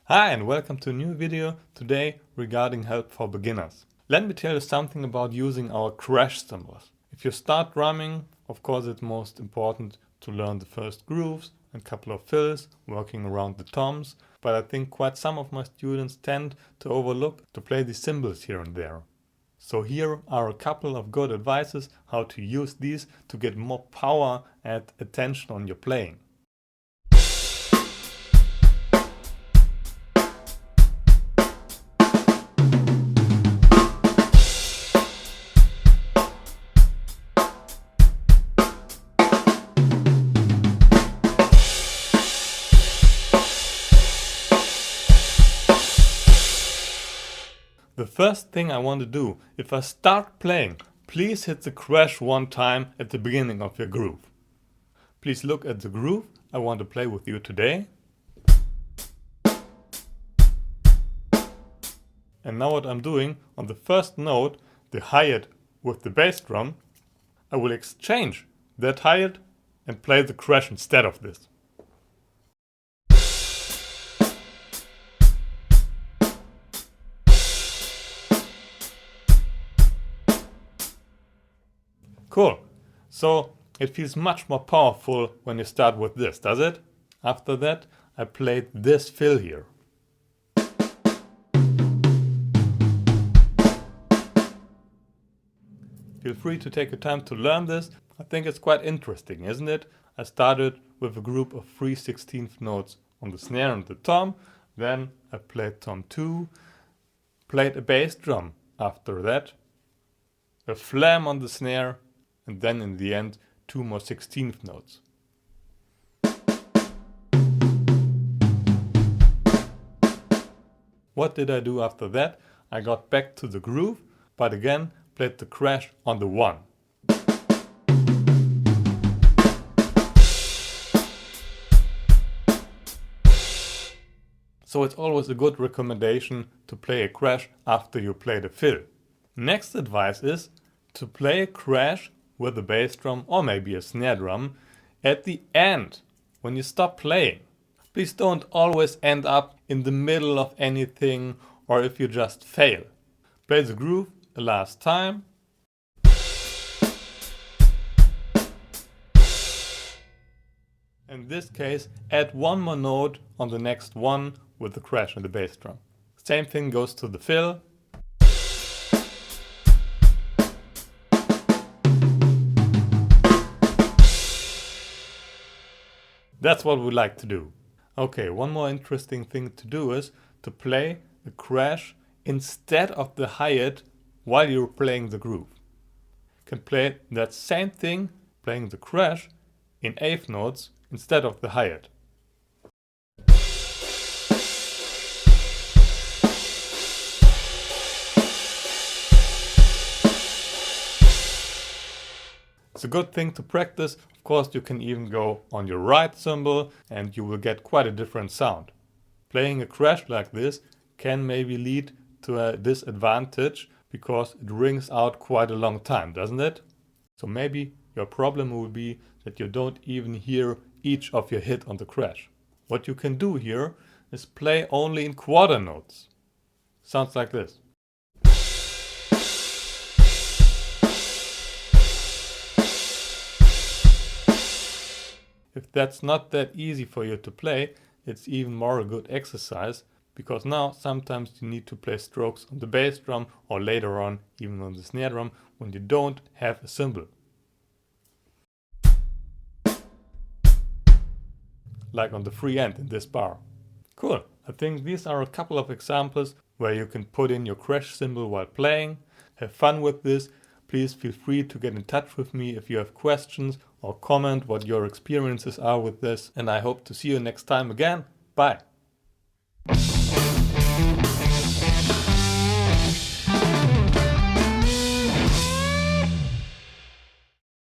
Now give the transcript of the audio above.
Hi and welcome to a new video today regarding help for beginners. Let me tell you something about using our crash cymbals. If you start drumming, of course it's most important to learn the first grooves and couple of fills, working around the toms, but I think quite some of my students tend to overlook to play the cymbals here and there. So here are a couple of good advices how to use these to get more power and attention on your playing. The first thing I want to do, if I start playing, please hit the crash one time at the beginning of your groove. Please look at the groove I want to play with you today. And now what I'm doing, on the first note, the hi-hat with the bass drum, I will exchange that hi-hat and play the crash instead of this. Cool. So it feels much more powerful when you start with this, does it? After that, I played this fill here. Feel free to take your time to learn this. I think it's quite interesting, isn't it? I started with a group of 3/16 notes on the snare and the tom. Then I played tom 2, played a bass drum after that, a flam on the snare, and then in the end 2 more 16th notes. What did I do after that? I got back to the groove, but again played the crash on the 1. So it's always a good recommendation to play a crash after you play the fill. Next advice is to play a crash with a bass drum or maybe a snare drum at the end, when you stop playing. Please don't always end up in the middle of anything or if you just fail. Play the groove a last time. In this case, add one more note on the next one with the crash and the bass drum. Same thing goes to the fill. That's what we like to do. Okay, one more interesting thing to do is to play the crash instead of the hi-hat while you're playing the groove. You can play that same thing, playing the crash in eighth notes instead of the hi-hat. It's a good thing to practice. Of course, you can even go on your right cymbal and you will get quite a different sound. Playing a crash like this can maybe lead to a disadvantage because it rings out quite a long time, doesn't it? So maybe your problem will be that you don't even hear each of your hit on the crash. What you can do here is play only in quarter notes. Sounds like this. If that's not that easy for you to play, it's even more a good exercise, because now sometimes you need to play strokes on the bass drum or later on even on the snare drum when you don't have a cymbal. Like on the free end in this bar. Cool. I think these are a couple of examples where you can put in your crash cymbal while playing. Have fun with this. Please feel free to get in touch with me if you have questions or comment what your experiences are with this. And I hope to see you next time again. Bye.